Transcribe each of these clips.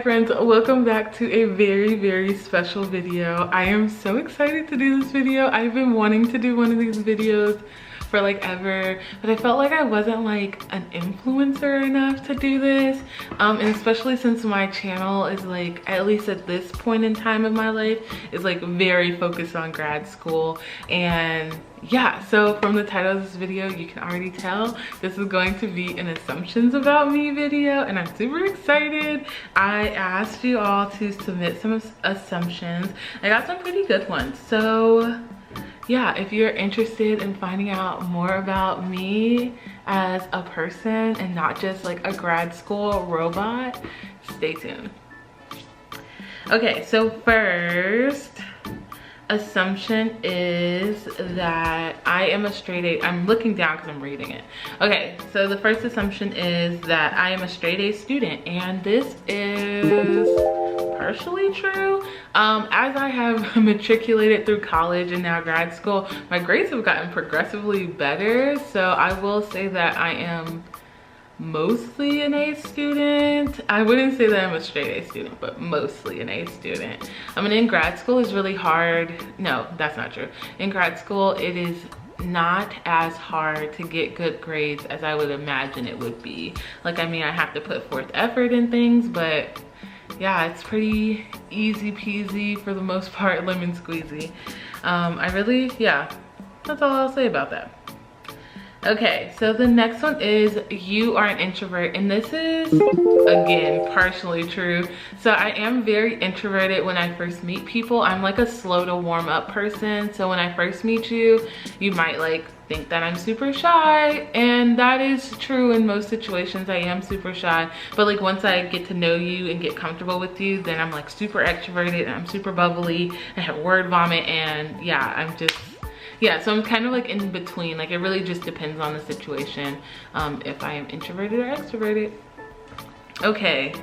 friends, welcome back to a very special video. I am so excited to do this video. I've been wanting to do one of these videos for like ever, but I felt like I wasn't like an influencer enough to do this, and especially since my channel is like, at least at this point in time of my life, is like very focused on grad school. And yeah, so from the title of this video, you can already tell this is going to be an assumptions about me video, and I'm super excited. I asked you all to submit some assumptions. I got some pretty good ones, so yeah, if you're interested in finding out more about me as a person and not just like a grad school robot, stay tuned. Okay, so first assumption is that I am a straight A. I'm looking down because I'm reading it. Okay, so the first assumption is that I am a straight A student, and this is partially true. As I have matriculated through college and now grad school, my grades have gotten progressively better, so I will say that I am mostly an A student. I wouldn't say that I'm a straight A student, but mostly an A student. I mean, in grad school is really hard. No, that's not true. In grad school, it is not as hard to get good grades as I would imagine it would be. Like, I mean, I have to put forth effort in things, but yeah, it's pretty easy peasy for the most part, lemon squeezy. Yeah, that's all I'll say about that. Okay, so the next one is you are an introvert, and this is, again, partially true. So I am very introverted when I first meet people. I'm like a slow to warm up person. So when I first meet you, you might like think that I'm super shy, and that is true in most situations. I am super shy, but like once I get to know you and get comfortable with you, then I'm like super extroverted and I'm super bubbly. I have word vomit, and yeah, yeah, so I'm kind of like in between. Like, it really just depends on the situation, if I am introverted or extroverted. Okay,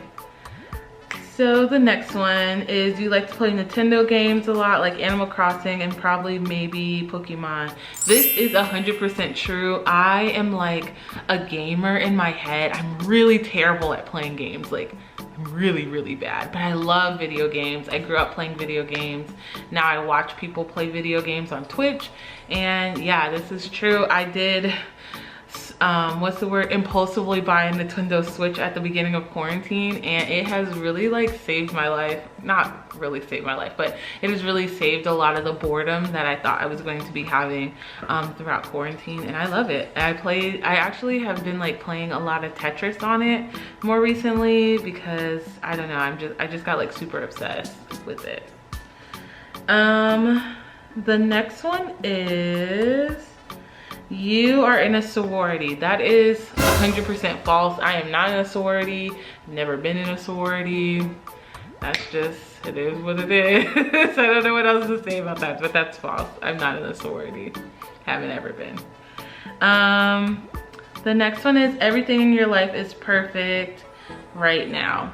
so the next one is you like to play Nintendo games a lot, like Animal Crossing and probably maybe Pokemon. This is 100% true. I am like a gamer in my head. I'm really terrible at playing games. Like, really bad, but I love video games. I grew up playing video games. Now I watch people play video games on Twitch, and yeah, this is true. I did impulsively buy a Nintendo Switch at the beginning of quarantine, and it has really like saved my life. Not really saved my life, but it has really saved a lot of the boredom that I thought I was going to be having throughout quarantine, and I love it. I actually have been like playing a lot of Tetris on it more recently because I don't know, I just got like super obsessed with it. The next one is you are in a sorority. That is 100% false. I am not in a sorority, never been in a sorority. That's just, it is what it is. I don't know what else to say about that, but that's false. I'm not in a sorority, haven't ever been. The next one is everything in your life is perfect right now.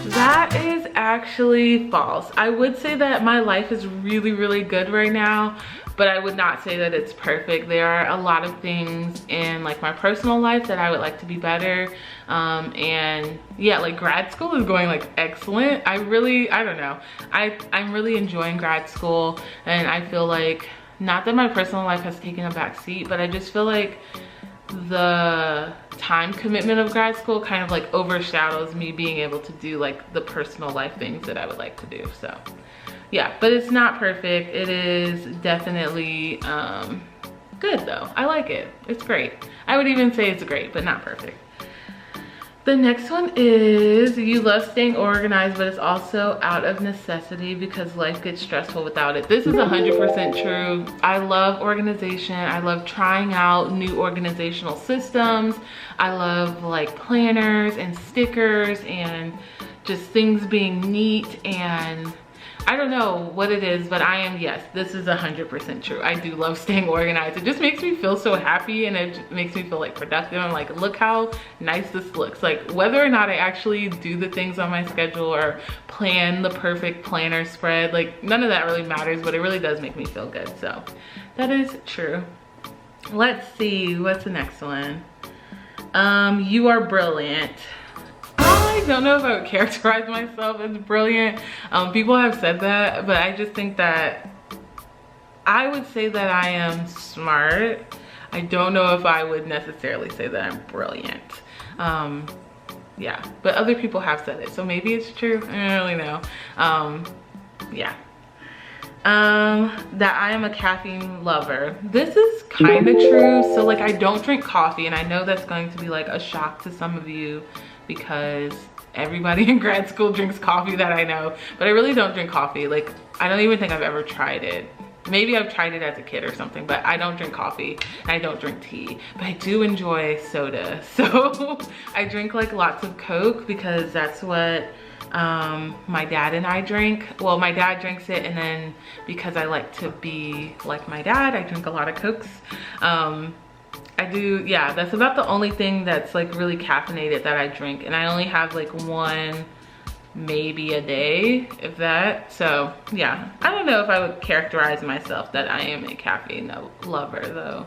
That is actually false. I would say that my life is really good right now, but I would not say that it's perfect. There are a lot of things in like my personal life that I would like to be better. And yeah, like grad school is going like excellent. I don't know. I'm really enjoying grad school, and I feel like, not that my personal life has taken a back seat, but I just feel like the time commitment of grad school kind of like overshadows me being able to do like the personal life things that I would like to do. So yeah, but it's not perfect. It is definitely good though. I like it. It's great. I would even say it's great, but not perfect. The next one is you love staying organized, but it's also out of necessity because life gets stressful without it. This is 100% true. I love organization. I love trying out new organizational systems. I love like planners and stickers and just things being neat, and I don't know what it is, but yes, this is 100% true. I do love staying organized. It just makes me feel so happy, and it makes me feel like productive. I'm like, look how nice this looks. Like, whether or not I actually do the things on my schedule or plan the perfect planner spread, like none of that really matters, but it really does make me feel good. So that is true. Let's see, what's the next one? You are brilliant. I don't know if I would characterize myself as brilliant. People have said that, but I just think that I would say that I am smart. I don't know if I would necessarily say that I'm brilliant. Yeah, but other people have said it, so maybe it's true. I don't really know. Yeah. That I am a caffeine lover. This is kind of true. So like, I don't drink coffee, and I know that's going to be like a shock to some of you because everybody in grad school drinks coffee that I know, but I really don't drink coffee. Like, I don't even think I've ever tried it. Maybe I've tried it as a kid or something, but I don't drink coffee and I don't drink tea, but I do enjoy soda. So I drink like lots of Coke because that's what my dad and I drink. Well, my dad drinks it, and then because I like to be like my dad, I drink a lot of Cokes. I do, yeah, that's about the only thing that's like really caffeinated that I drink, and I only have like one maybe a day, if that. So yeah, I don't know if I would characterize myself that I am a caffeine lover though.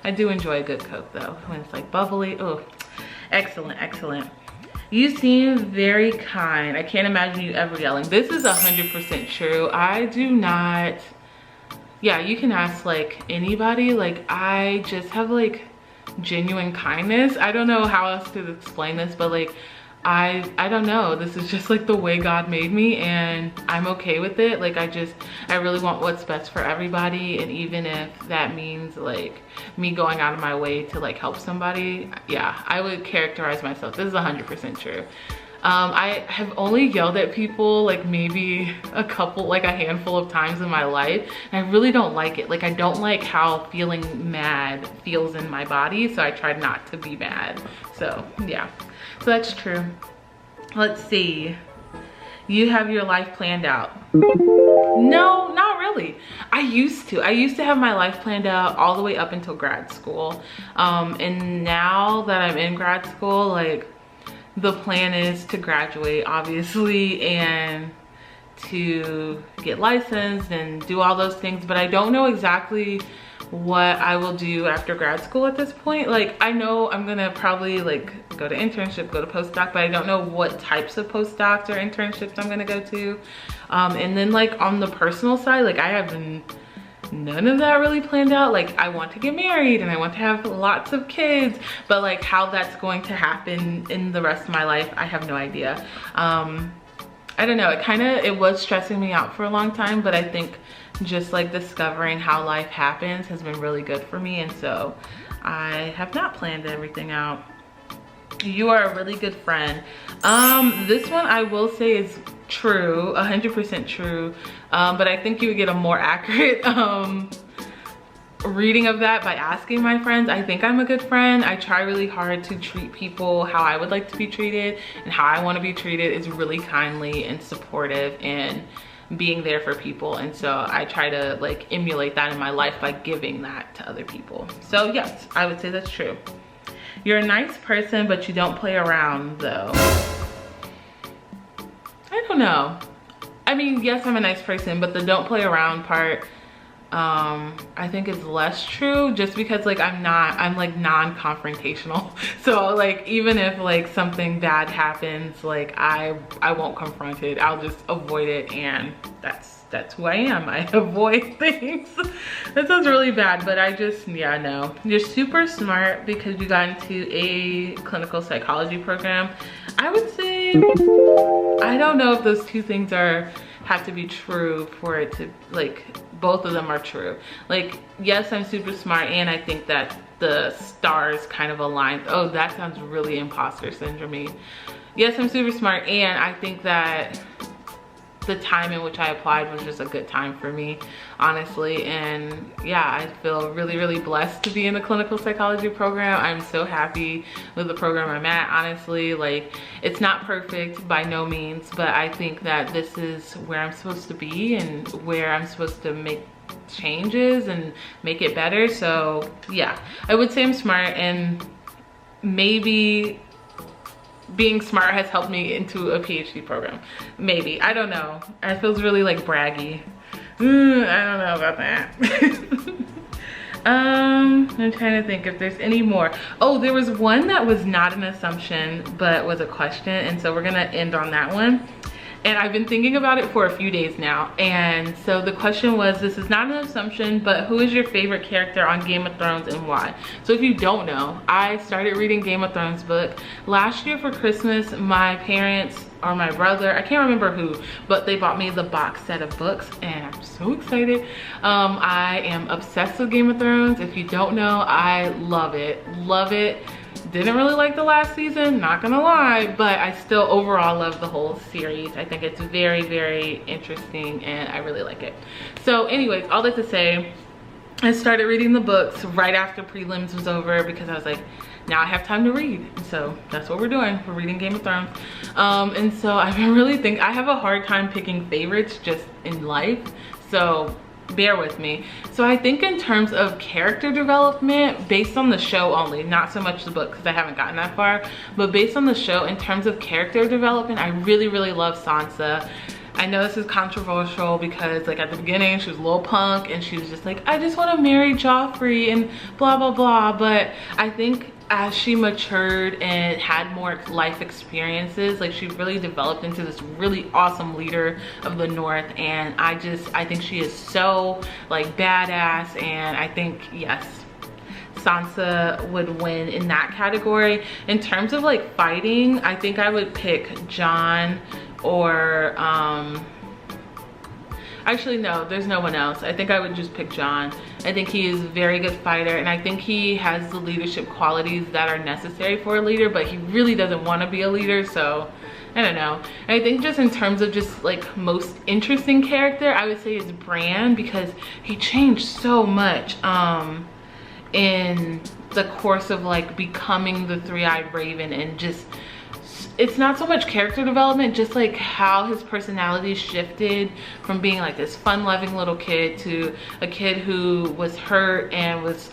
I do enjoy a good Coke though, when it's like bubbly. Oh, excellent, excellent. You seem very kind. I can't imagine you ever yelling. This is 100% true. I do not, yeah, you can ask like anybody. Like, I just have like genuine kindness. I don't know how else to explain this, but like, I don't know, this is just like the way God made me, and I'm okay with it. Like, I really want what's best for everybody, and even if that means like me going out of my way to like help somebody, yeah, I would characterize myself. This is 100% true. I have only yelled at people like maybe a handful of times in my life, and I really don't like it. Like, I don't like how feeling mad feels in my body, so I try not to be mad. So yeah, so that's true. Let's see. You have your life planned out. No, not really. I used to have my life planned out all the way up until grad school. And now that I'm in grad school, like, the plan is to graduate, obviously, and to get licensed and do all those things, but I don't know exactly what I will do after grad school at this point. Like, I know I'm gonna probably like go to internship, go to postdoc, but I don't know what types of postdocs or internships I'm gonna go to. And then like on the personal side, like, I have none of that really planned out. Like, I want to get married and I want to have lots of kids, but like how that's going to happen in the rest of my life, I have no idea. I don't know, it was stressing me out for a long time, but I think just like discovering how life happens has been really good for me, and so I have not planned everything out. You are a really good friend. This one I will say is true, 100% true, but I think you would get a more accurate reading of that by asking my friends. I think I'm a good friend. I try really hard to treat people how I would like to be treated, and how I want to be treated is really kindly and supportive and being there for people, and so I try to like emulate that in my life by giving that to other people. So yes, I would say that's true. You're a nice person, but you don't play around though. I don't know. I mean, yes, I'm a nice person, but the don't play around part, I think is less true, just because like I'm like non-confrontational. So like, even if like something bad happens, like I won't confront it. I'll just avoid it, and that's who I am. I avoid things. That sounds really bad, but I just, yeah, no. You're super smart because you got into a clinical psychology program. I would say, I don't know if those two things have to be true for it to, like, both of them are true. Like, yes, I'm super smart, and I think that the stars kind of align. Oh, that sounds really imposter syndrome-y. Yes, I'm super smart, and I think that the time in which I applied was just a good time for me, honestly. And yeah, I feel really, really blessed to be in the clinical psychology program. I'm so happy with the program I'm at, honestly. Like, it's not perfect by no means, but I think that this is where I'm supposed to be and where I'm supposed to make changes and make it better. So yeah, I would say I'm smart, and maybe being smart has helped me into a PhD program. Maybe, I don't know. It feels really like braggy. I don't know about that. I'm trying to think if there's any more. Oh, there was one that was not an assumption, but was a question. And so we're gonna end on that one. And I've been thinking about it for a few days now. And so the question was, this is not an assumption, but who is your favorite character on Game of Thrones and why? So if you don't know, I started reading Game of Thrones book. Last year for Christmas, my parents or my brother, I can't remember who, but they bought me the box set of books and I'm so excited. I am obsessed with Game of Thrones. If you don't know, I love it, love it. Didn't really like the last season, not gonna lie, but I still overall love the whole series. I think it's very, very interesting and I really like it. So anyways, all that to say, I started reading the books right after prelims was over because I was like, now I have time to read. And so that's what we're doing. We're reading Game of Thrones. And so I've been really thinking, I have a hard time picking favorites just in life. So bear with me. So I think in terms of character development, based on the show only, not so much the book because I haven't gotten that far, but based on the show, in terms of character development, I really, really love Sansa. I know this is controversial because like at the beginning she was a little punk and she was just like, I just want to marry Joffrey and blah blah blah, but I think as she matured and had more life experiences, like she really developed into this really awesome leader of the North. And I think she is so like badass, and I think yes, Sansa would win in that category. In terms of like fighting, I think I would pick Jon or actually no, there's no one else. I think I would just pick Jon. I think he is a very good fighter and I think he has the leadership qualities that are necessary for a leader, but he really doesn't want to be a leader, so I don't know. And I think just in terms of just like most interesting character, I would say is Bran, because he changed so much in the course of like becoming the three-eyed raven, and just it's not so much character development, just like how his personality shifted from being like this fun-loving little kid to a kid who was hurt and was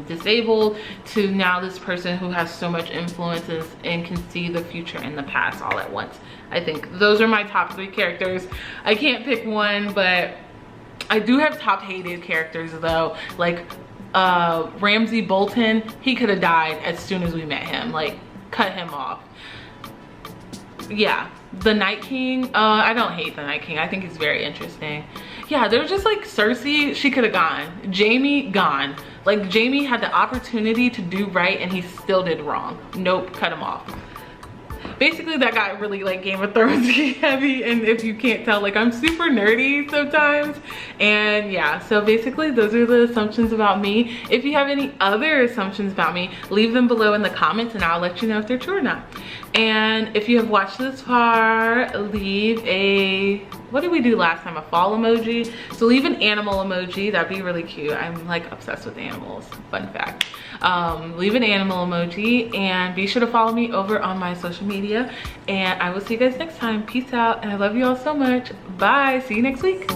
disabled to now this person who has so much influences and can see the future and the past all at once. I think those are my top 3 characters. I can't pick one, but I do have top hated characters though. Like Ramsay Bolton, he could have died as soon as we met him. Like, cut him off. Yeah, the Night King, I don't hate the Night King. I think he's very interesting. Yeah, there was just like Cersei, she could have gone. Jaime, gone. Like Jaime had the opportunity to do right and he still did wrong. Nope, cut him off. Basically that got really like Game of Thrones heavy, and if you can't tell, like I'm super nerdy sometimes. And yeah, so basically those are the assumptions about me. If you have any other assumptions about me, leave them below in the comments and I'll let you know if they're true or not. And if you have watched this far, leave a, what did we do last time? A fall emoji. So leave an animal emoji, that'd be really cute. I'm like obsessed with animals, fun fact. Leave an animal emoji and be sure to follow me over on my social media, and I will see you guys next time. Peace out, and I love you all so much. Bye, see you next week.